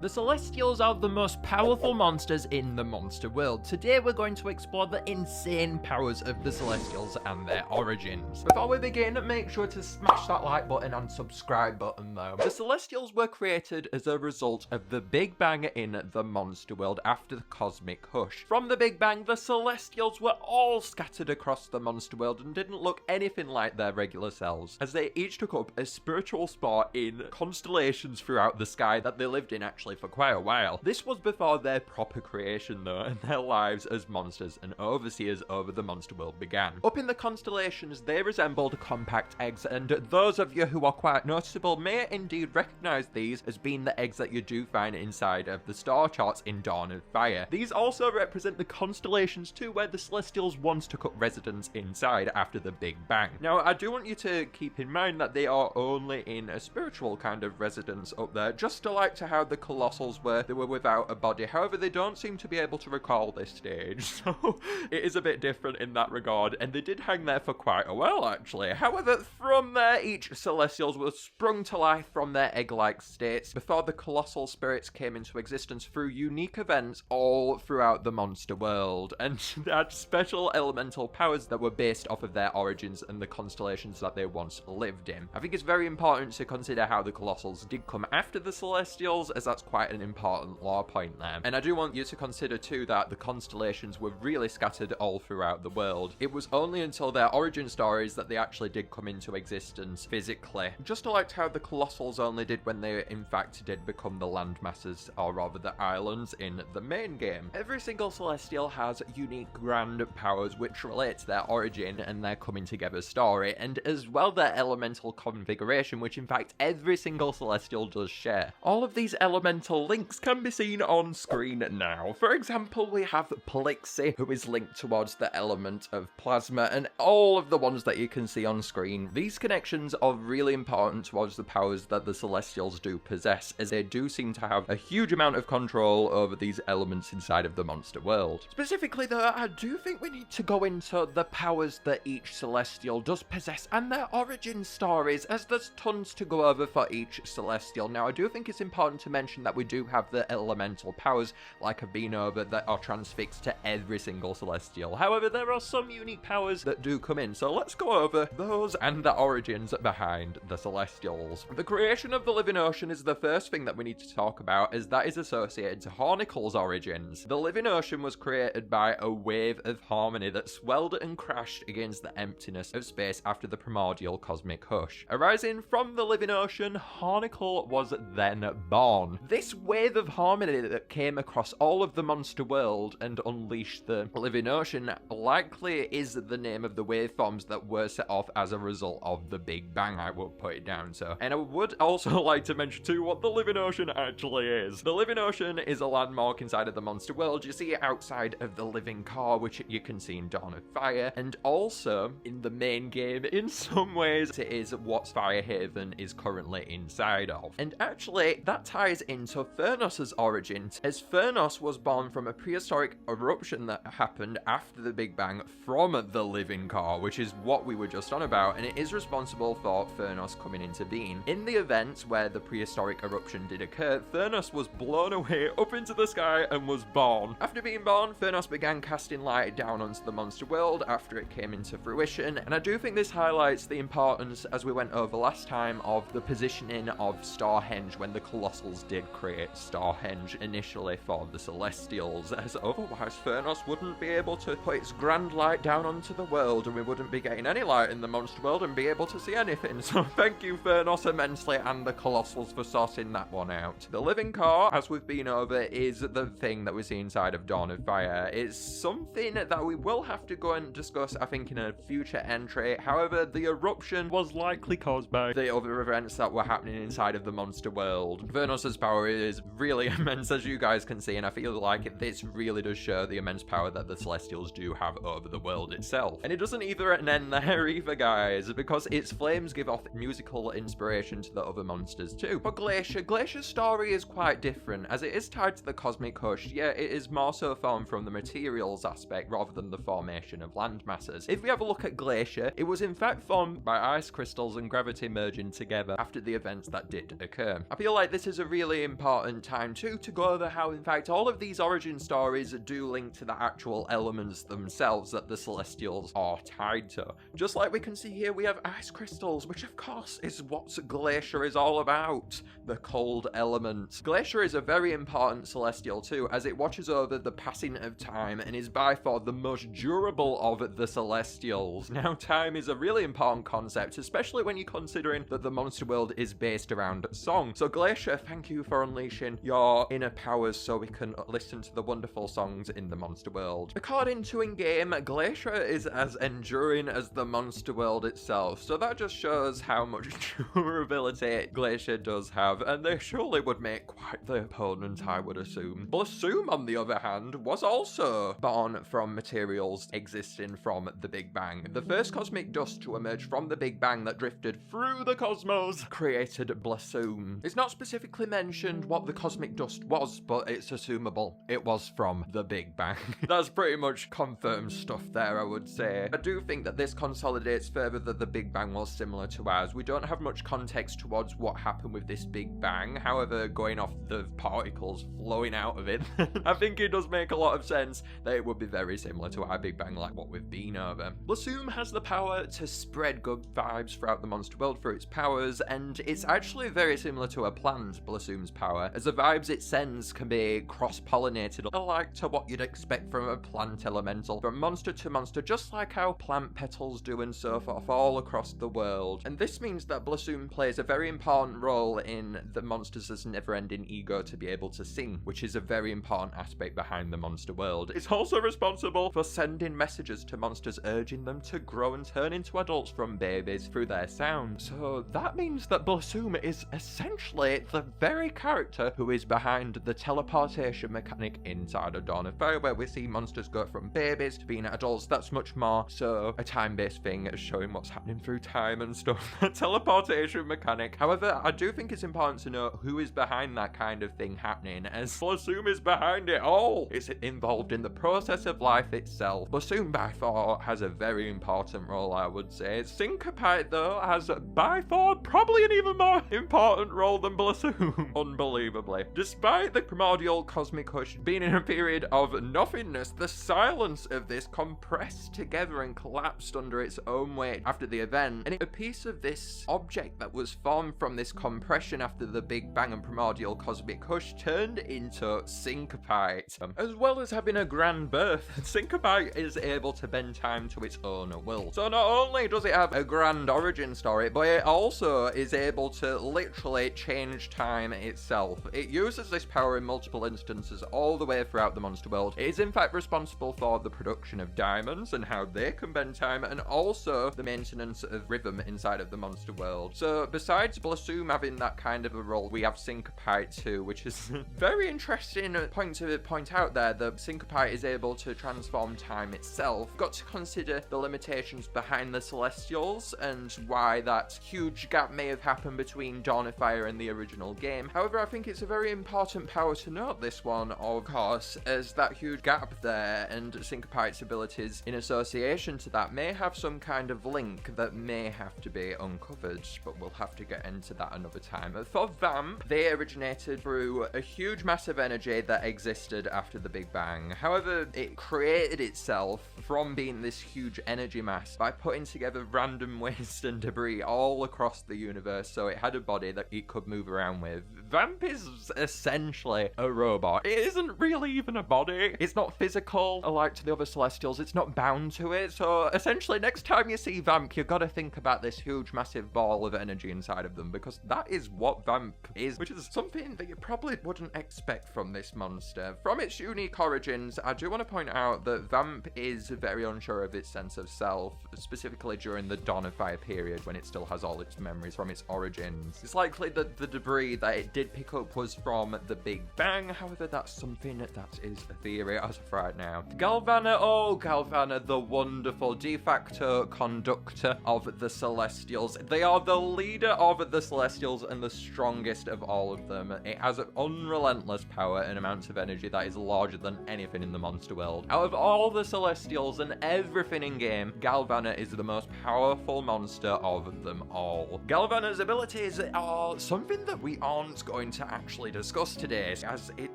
The Celestials are the most powerful monsters in the monster world. Today we're going to explore the insane powers of the Celestials and their origins. Before we begin, make sure to smash that like button and subscribe button though. The Celestials were created as a result of the Big Bang in the monster world after the cosmic hush. From the Big Bang, the Celestials were all scattered across the monster world and didn't look anything like their regular selves, as they each took up a spiritual spot in constellations throughout the sky that they lived in actually for quite a while. This was before their proper creation though, and their lives as monsters and overseers over the monster world began. Up in the constellations, they resembled compact eggs, and those of you who are quite noticeable may indeed recognise these as being the eggs that you do find inside of the star charts in Dawn of Fire. These also represent the constellations too, where the Celestials once took up residence inside after the Big Bang. Now, I do want you to keep in mind that they are only in a spiritual kind of residence up there, just like to how the Colossals were. They were without a body. However, they don't seem to be able to recall this stage, so it is a bit different in that regard, and they did hang there for quite a while actually. However, from there, each Celestials were sprung to life from their egg-like states before the colossal spirits came into existence through unique events all throughout the monster world, and they had special elemental powers that were based off of their origins and the constellations that they once lived in. I think it's very important to consider how the Colossals did come after the Celestials, as that's quite an important lore point there. And I do want you to consider too that the constellations were really scattered all throughout the world. It was only until their origin stories that they actually did come into existence physically, just like how the Colossals only did when they in fact did become the landmasses, or rather the islands in the main game. Every single Celestial has unique grand powers which relate to their origin and their coming together story, and as well their elemental configuration, which in fact every single Celestial does share. All of these elemental links can be seen on screen now. For example, we have Plixie, who is linked towards the element of plasma, and all of the ones that you can see on screen. These connections are really important towards the powers that the Celestials do possess, as they do seem to have a huge amount of control over these elements inside of the monster world. Specifically though, I do think we need to go into the powers that each Celestial does possess and their origin stories, as there's tons to go over for each Celestial. Now, I do think it's important to mention that we do have the elemental powers, like I've been over, that are transfixed to every single Celestial. However, there are some unique powers that do come in, so let's go over those and the origins behind the Celestials. The creation of the living ocean is the first thing that we need to talk about, as that is associated to Hornacle's origins. The living ocean was created by a wave of harmony that swelled and crashed against the emptiness of space after the primordial cosmic hush. Arising from the living ocean, Hornacle was then born. This wave of harmony that came across all of the monster world and unleashed the living ocean likely is the name of the waveforms that were set off as a result of the Big Bang, I will put it down so. And I would also like to mention too what the living ocean actually is. The living ocean is a landmark inside of the monster world. You see it outside of the living core, which you can see in Dawn of Fire, and also in the main game. In some ways, it is what Firehaven is currently inside of. And actually, that ties into Furnoss's origins, as Furnoss was born from a prehistoric eruption that happened after the Big Bang from the living core, which is what we were just on about, and it is responsible for Furnoss coming into being. In the events where the prehistoric eruption did occur, Furnoss was blown away up into the sky and was born. After being born, Furnoss began casting light down onto the monster world after it came into fruition, and I do think this highlights the importance, as we went over last time, of the positioning of Starhenge when the Colossals did create Starhenge initially for the Celestials, as otherwise Furnoss wouldn't be able to put its grand light down onto the world and we wouldn't be getting any light in the monster world and be able to see anything. So thank you Furnoss immensely and the Colossals for sorting that one out. The living core, as we've been over, is the thing that we see inside of Dawn of Fire. It's something that we will have to go and discuss, I think, in a future entry. However, the eruption was likely caused by the other events that were happening inside of the monster world. Furnoss's power is really immense, as you guys can see, and I feel like this really does show the immense power that the Celestials do have over the world itself. And it doesn't even end there either, guys, because its flames give off musical inspiration to the other monsters too. But Glaishur's story is quite different, as it is tied to the cosmic hush, yet it is more so formed from the materials aspect rather than the formation of land masses. If we have a look at Glaishur, it was in fact formed by ice crystals and gravity merging together after the events that did occur. I feel like this is a really important time too to go over how, in fact, all of these origin stories do link to the actual elements themselves that the Celestials are tied to. Just like we can see here, we have ice crystals, which of course is what Glaishur is all about, the cold element. Glaishur is a very important Celestial too, as it watches over the passing of time and is by far the most durable of the Celestials. Now, time is a really important concept, especially when you're considering that the monster world is based around song. So Glaishur, thank you for unleashing your inner powers so we can listen to the wonderful songs in the monster world. According to in-game, Glaishur is as enduring as the monster world itself, so that just shows how much durability Glaishur does have, and they surely would make quite the opponent, I would assume. Blasoom, on the other hand, was also born from materials existing from the Big Bang. The first cosmic dust to emerge from the Big Bang that drifted through the cosmos created Blasoom. It's not specifically mentioned what the cosmic dust was, but it's assumable it was from the Big Bang. That's pretty much confirmed stuff there, I would say. I do think that this consolidates further that the Big Bang was similar to ours. We don't have much context towards what happened with this Big Bang, however, going off the particles flowing out of it, I think it does make a lot of sense that it would be very similar to our Big Bang, like what we've been over. Blasoom has the power to spread good vibes throughout the monster world through its powers, and it's actually very similar to a plant, Blasoom's power, as the vibes it sends can be cross-pollinated, alike to what you'd expect from a plant elemental, from monster to monster, just like how plant petals do and so forth all across the world. And this means that Blasoom plays a very important role in the monsters' never-ending ego to be able to sing, which is a very important aspect behind the monster world. It's also responsible for sending messages to monsters urging them to grow and turn into adults from babies through their sound. So that means that Blasoom is essentially the very character who is behind the teleportation mechanic inside of Dawn of Fire, where we see monsters go from babies to being adults. That's much more so a time-based thing, showing what's happening through time and stuff. That teleportation mechanic. However, I do think it's important to know who is behind that kind of thing happening, as Blasoom is behind it all. It's involved in the process of life itself. Blasoom by far has a very important role, I would say. Syncopite, though, has by far probably an even more important role than Blasoom, unbelievably. Despite the primordial cosmic hush being in a period of nothingness, the silence of this compressed together and collapsed under its own weight after the event, and a piece of this object that was formed from this compression after the Big Bang and primordial cosmic hush turned into Syncopite. As well as having a grand birth, Syncopite is able to bend time to its own will. So not only does it have a grand origin story, but it also is able to literally change time itself. It uses this power in multiple instances all the way throughout the monster world. It is in fact responsible for the production of diamonds and how they can bend time, and also the maintenance of rhythm inside of the monster world. So besides Blasoom having that kind of a role, we have Syncopite too, which is very interesting point to point out there, that Syncopite is able to transform time itself. Got to consider the limitations behind the Celestials and why that huge gap may have happened between Dawn of Fire and the original game. However, I think it's a very important power to note, this one, of course, as that huge gap there and Syncopite's abilities in association to that may have some kind of link that may have to be uncovered, but we'll have to get into that another time. For Vhamp, they originated through a huge massive energy that existed after the Big Bang. However, it created itself from being this huge energy mass by putting together random waste and debris all across the universe, so it had a body that it could move around with. Vhamp is essentially a robot. It isn't really even a body. It's not physical, alike to the other Celestials. It's not bound to it. So essentially, next time you see Vhamp, you've got to think about this huge, massive ball of energy inside of them, because that is what Vhamp is, which is something that you probably wouldn't expect from this monster. From its unique origins, I do want to point out that Vhamp is very unsure of its sense of self, specifically during the Dawn of Fire period when it still has all its memories from its origins. It's likely that the debris that it did pick up was from the Big Bang, however that's something that is a theory as of right now. Galvana, oh Galvana, the wonderful de facto conductor of the Celestials. They are the leader of the Celestials and the strongest of all of them. It has an unrelentless power and amounts of energy that is larger than anything in the monster world. Out of all the Celestials and everything in game, Galvana is the most powerful monster of them all. Galvana's abilities are something that we aren't going going to actually discuss today, as it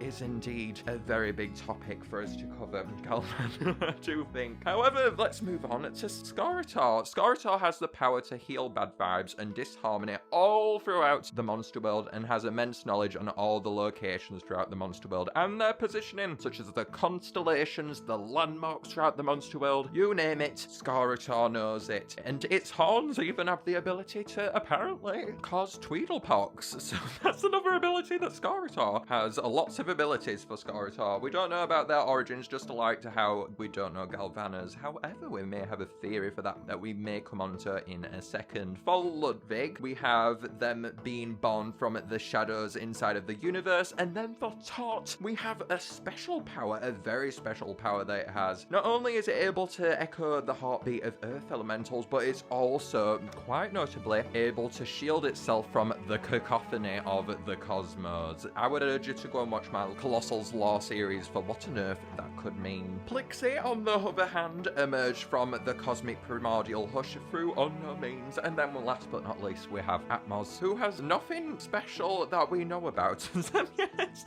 is indeed a very big topic for us to cover, Galvana, I do think. However, let's move on to Scaratar. Scaratar has the power to heal bad vibes and disharmony all throughout the monster world and has immense knowledge on all the locations throughout the monster world and their positioning, such as the constellations, the landmarks throughout the monster world. You name it, Scaratar knows it. And its horns even have the ability to apparently cause Tweedlepox. So that's another ability that Scaratar has. Lots of abilities for Scaratar. We don't know about their origins, just like to how we don't know Galvana's. However, we may have a theory for that we may come onto in a second. For Ludwig, we have them being born from the shadows inside of the universe. And then for Tot, we have a special power, a very special power that it has. Not only is it able to echo the heartbeat of earth elementals, but it's also, quite notably, able to shield itself from the cacophony of the cosmos. I would urge you to go and watch my Colossal's Law series for what on earth that could mean. Plixie, on the other hand, emerged from the cosmic primordial hush through unknown means. And then last but not least, we have Atmos, who has nothing special that we know about.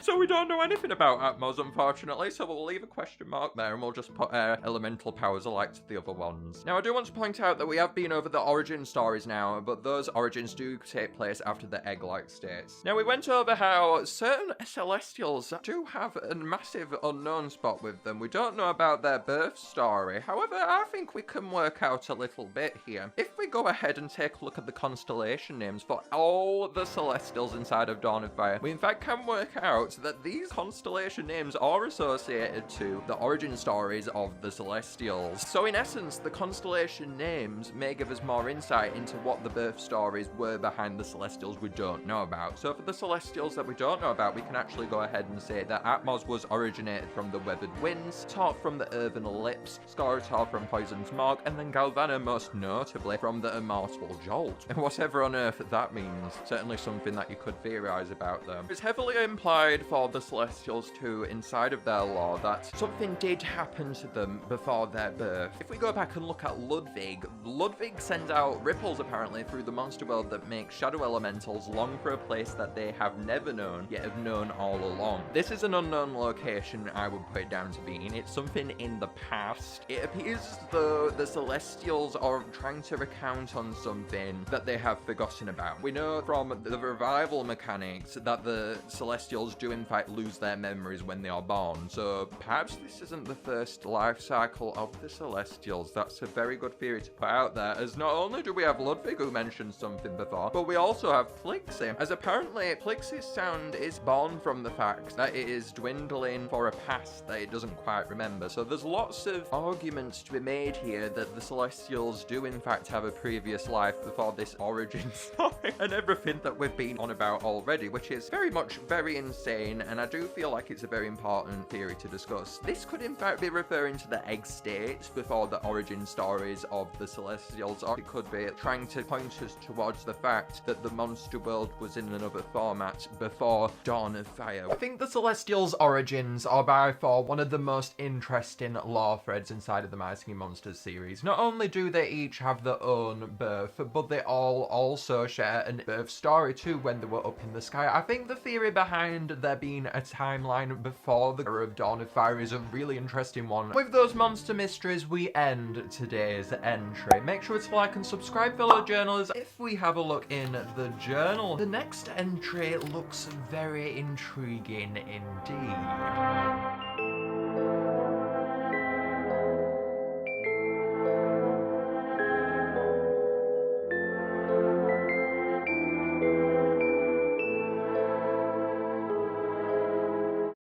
So we don't know anything about Atmos, unfortunately, so we'll leave a question mark there and we'll just put elemental powers alike to the other ones. Now, I do want to point out that we have been over the origin stories now, but those origins do take place after the egg-like states. Now, we went over how certain Celestials do have a massive unknown spot with them. We don't know about their birth story. However, I think we can work out a little bit here. If we go ahead and take a look at the constellation names for all the Celestials inside of Dawn of Fire, we in fact can work out that these constellation names are associated to the origin stories of the Celestials. So in essence, the constellation names may give us more insight into what the birth stories were behind the Celestials we don't know about. So for the Celestials that we don't know about, we can actually go ahead and say that Atmos was originated from the Weathered Winds, Tot from the Earthen Lips, Scaratar from Poison's Mark, and then Galvana most notably from the Immortal Jolt. And whatever on earth that means, certainly something that you could theorize about them. It's heavily implied for the Celestials too, inside of their lore, that something did happen to them before their birth. If we go back and look at Ludwig, Ludwig sends out ripples apparently through the monster world that make shadow elementals long for a place that they have never known, yet have known all along. This is an unknown location, I would put it down to being. It's something in the past. It appears as though the Celestials are trying to recount on something that they have forgotten about. We know from the revival mechanics that the Celestials do in fact lose their memories when they are born, so perhaps this isn't the first life cycle of the Celestials. That's a very good theory to put out there, as not only do we have Ludwig who mentioned something before, but we also have Plixie, as apparently Plixie's sound is born from the fact that it is dwindling for a past that it doesn't quite remember. So there's lots of arguments to be made here that the Celestials do in fact have a previous life before this origin story and everything that we've been on about already, which is very much very insane, and I do feel like it's a very important theory to discuss. This could in fact be referring to the egg state before the origin stories of the Celestials, or it could be trying to point us towards the fact that the monster world was in another format before Dawn of Fire. I think the Celestials' origins are by far one of the most interesting lore threads inside of the My Singing Monsters series. Not only do they each have their own birth, but they all also share a birth story too when they were up in the sky. I think the theory behind there being a timeline before the era of Dawn of Fire is a really interesting one. With those monster mysteries, we end today's entry. Make sure to like and subscribe, fellow journalists. If we have a look in the journal, the next entry looks very intriguing indeed.